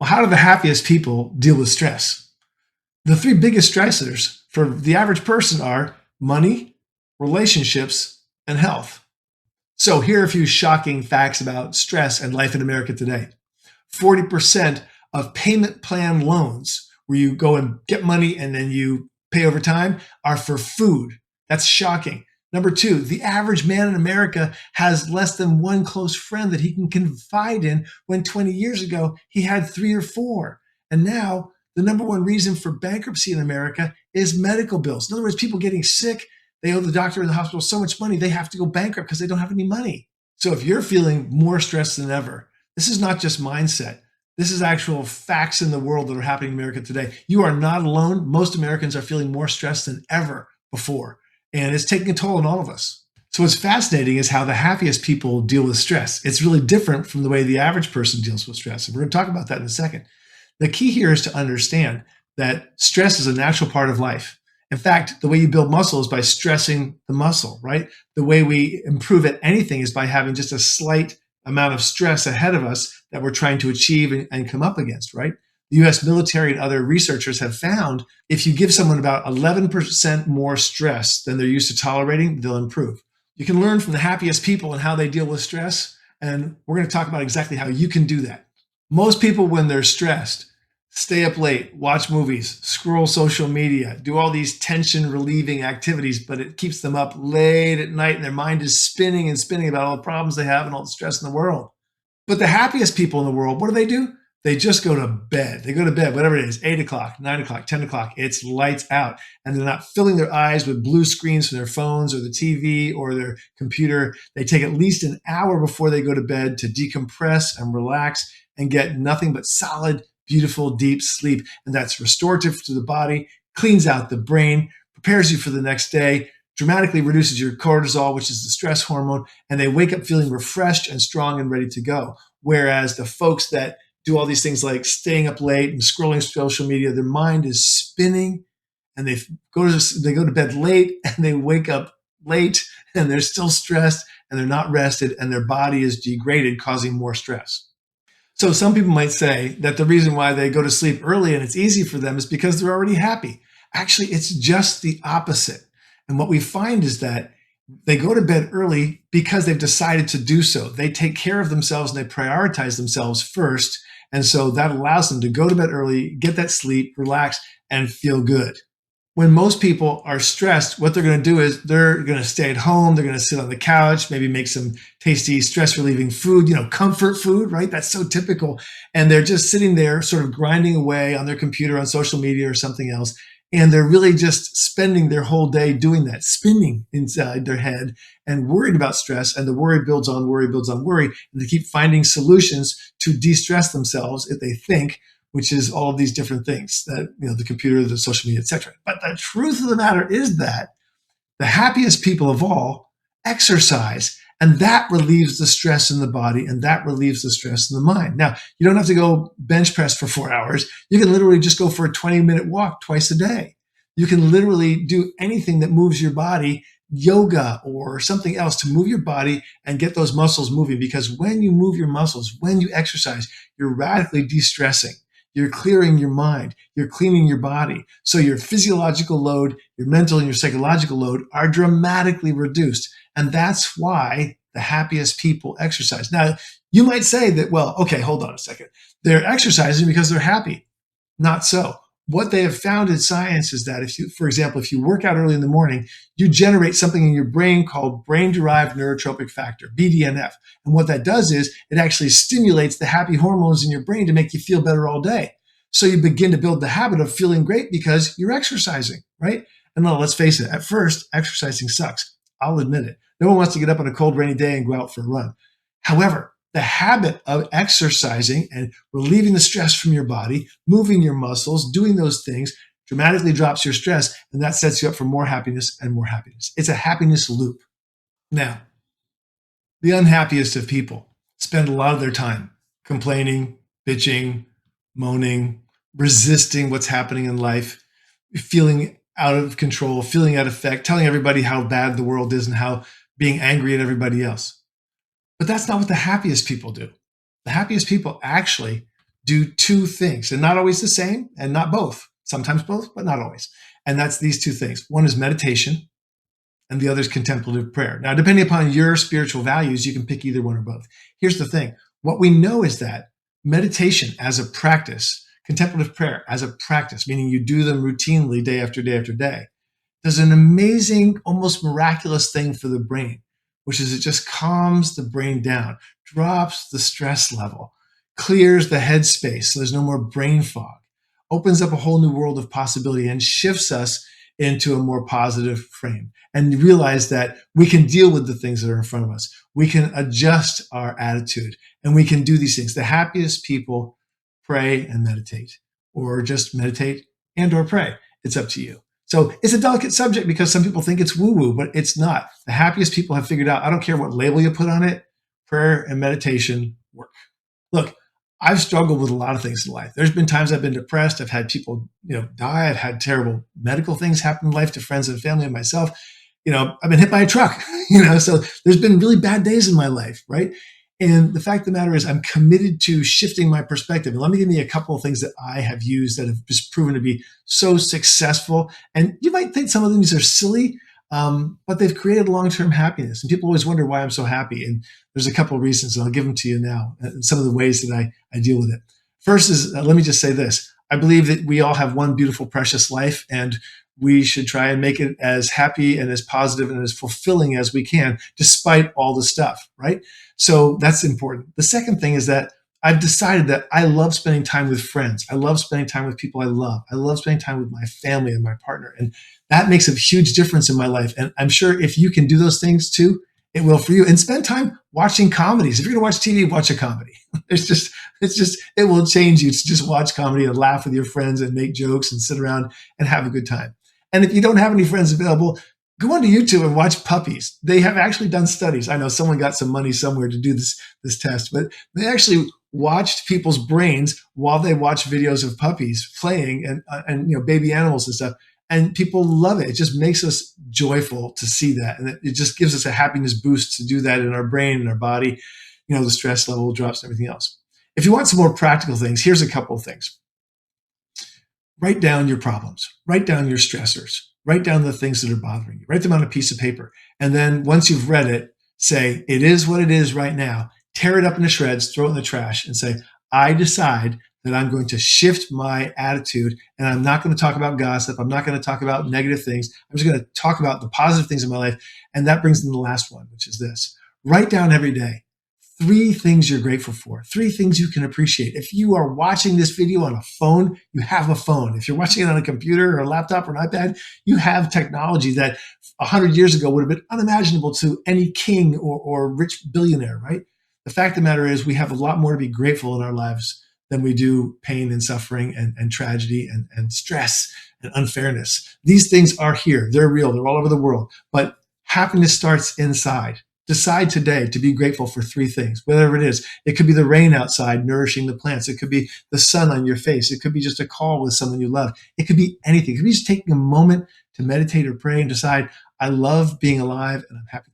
Well, how do the happiest people deal with stress? The three biggest stressors for the average person are money, relationships, and health. So, here are a few shocking facts about stress and life in America today. 40% of payment plan loans, where you go and get money and then you pay over time, are for food. That's shocking. Number two, the average man in America has less than one close friend that he can confide in when 20 years ago he had three or four. And now the number one reason for bankruptcy in America is medical bills. In other words, people getting sick, they owe the doctor in the hospital so much money, they have to go bankrupt because they don't have any money. So if you're feeling more stressed than ever, this is not just mindset. This is actual facts in the world that are happening in America today. You are not alone. Most Americans are feeling more stressed than ever before, and it's taking a toll on all of us. So what's fascinating is how the happiest people deal with stress. It's really different from the way the average person deals with stress. And we're going to talk about that in a second. The key here is to understand that stress is a natural part of life. In fact, the way you build muscle is by stressing the muscle, right? The way we improve at anything is by having just a slight amount of stress ahead of us that we're trying to achieve and come up against, right? The US military and other researchers have found if you give someone about 11% more stress than they're used to tolerating, they'll improve. You can learn from the happiest people and how they deal with stress, and we're going to talk about exactly how you can do that. Most people, when they're stressed, stay up late, watch movies, scroll social media, do all these tension relieving activities, but it keeps them up late at night and their mind is spinning and spinning about all the problems they have and all the stress in the world. But the happiest people in the world, what do? They just go to bed. They go to bed, whatever it is, 8 o'clock, 9 o'clock, 10 o'clock. It's lights out. And they're not filling their eyes with blue screens from their phones or the TV or their computer. They take at least an hour before they go to bed to decompress and relax and get nothing but solid, beautiful, deep sleep. And that's restorative to the body, cleans out the brain, prepares you for the next day, dramatically reduces your cortisol, which is the stress hormone, and they wake up feeling refreshed and strong and ready to go. Whereas the folks that do all these things like staying up late and scrolling social media, their mind is spinning and they go to bed late and they wake up late and they're still stressed and they're not rested and their body is degraded, causing more stress. So some people might say that the reason why they go to sleep early and it's easy for them is because they're already happy. Actually, it's just the opposite. And what we find is that they go to bed early because they've decided to do so. They take care of themselves and they prioritize themselves first. And so that allows them to go to bed early, get that sleep, relax, and feel good. When most people are stressed, what they're going to do is they're going to stay at home. They're going to sit on the couch, maybe make some tasty stress relieving food, comfort food, right? That's so typical. And they're just sitting there sort of grinding away on their computer, on social media or something else. And they're really just spending their whole day doing that, spinning inside their head and worried about stress. And the worry builds on worry, builds on worry. And they keep finding solutions to de-stress themselves if they think, which is all of these different things that, the computer, the social media, etc. But the truth of the matter is that the happiest people of all exercise, and that relieves the stress in the body and that relieves the stress in the mind. Now, you don't have to go bench press for 4 hours. You can literally just go for a 20-minute walk twice a day. You can literally do anything that moves your body, yoga or something else to move your body and get those muscles moving. Because when you move your muscles, when you exercise, you're radically de-stressing. You're clearing your mind. You're cleaning your body. So your physiological load, your mental and your psychological load are dramatically reduced. And that's why the happiest people exercise. Now, you might say that, well, okay, hold on a second. They're exercising because they're happy. Not so. What they have found in science is that for example, if you work out early in the morning, you generate something in your brain called brain-derived neurotrophic factor, BDNF. And what that does is it actually stimulates the happy hormones in your brain to make you feel better all day. So you begin to build the habit of feeling great because you're exercising, right? And now let's face it, at first, exercising sucks. I'll admit it. No one wants to get up on a cold, rainy day and go out for a run. However, the habit of exercising and relieving the stress from your body, moving your muscles, doing those things dramatically drops your stress, and that sets you up for more happiness and more happiness. It's a happiness loop. Now, the unhappiest of people spend a lot of their time complaining, bitching, moaning, resisting what's happening in life, feeling out of control, feeling out of effect, telling everybody how bad the world is and how being angry at everybody else. But that's not what the happiest people do. The happiest people actually do two things, and not always the same, and not both. Sometimes both, but not always. And that's these two things. One is meditation, and the other is contemplative prayer. Now, depending upon your spiritual values, you can pick either one or both. Here's the thing. What we know is that meditation as a practice, contemplative prayer as a practice, meaning you do them routinely day after day after day, does an amazing, almost miraculous thing for the brain, which is it just calms the brain down, drops the stress level, clears the headspace so there's no more brain fog, opens up a whole new world of possibility, and shifts us into a more positive frame. And realize that we can deal with the things that are in front of us. We can adjust our attitude, and we can do these things. The happiest people pray and meditate, or just meditate and or pray. It's up to you. So it's a delicate subject because some people think it's woo-woo, but it's not. The happiest people have figured out, I don't care what label you put on it, prayer and meditation work. Look, I've struggled with a lot of things in life. There's been times I've been depressed. I've had people, die. I've had terrible medical things happen in life to friends and family and myself. I've been hit by a truck, so there's been really bad days in my life, right? And the fact of the matter is I'm committed to shifting my perspective. And let me give you a couple of things that I have used that have just proven to be so successful. And you might think some of these are silly, but they've created long-term happiness. And people always wonder why I'm so happy. And there's a couple of reasons, and I'll give them to you now, and some of the ways that I deal with it. First is, let me just say this. I believe that we all have one beautiful, precious life, and we should try and make it as happy and as positive and as fulfilling as we can, despite all the stuff, right? So that's important. The second thing is that I've decided that I love spending time with friends. I love spending time with people I love. I love spending time with my family and my partner. And that makes a huge difference in my life. And I'm sure if you can do those things too, it will for you. And spend time watching comedies. If you're going to watch TV, watch a comedy. It will change you to just watch comedy and laugh with your friends and make jokes and sit around and have a good time. And if you don't have any friends available, go onto YouTube and watch puppies. They have actually done studies. I know someone got some money somewhere to do this test, but they actually watched people's brains while they watch videos of puppies playing and baby animals and stuff. And people love it. It just makes us joyful to see that. And it just gives us a happiness boost to do that in our brain and our body. The stress level drops and everything else. If you want some more practical things, here's a couple of things. Write down your problems. Write down your stressors. Write down the things that are bothering you. Write them on a piece of paper. And then once you've read it, say, it is what it is right now. Tear it up into shreds, throw it in the trash, and say, I decide that I'm going to shift my attitude, and I'm not going to talk about gossip. I'm not going to talk about negative things. I'm just going to talk about the positive things in my life. And that brings me to the last one, which is this. Write down every day 3 things you're grateful for, 3 things you can appreciate. If you are watching this video on a phone, you have a phone. If you're watching it on a computer or a laptop or an iPad, you have technology that 100 years ago would have been unimaginable to any king or rich billionaire, right? The fact of the matter is we have a lot more to be grateful in our lives than we do pain and suffering and tragedy and stress and unfairness. These things are here. They're real. They're all over the world. But happiness starts inside. Decide today to be grateful for 3 things, whatever it is. It could be the rain outside nourishing the plants. It could be the sun on your face. It could be just a call with someone you love. It could be anything. It could be just taking a moment to meditate or pray and decide, I love being alive and I'm happy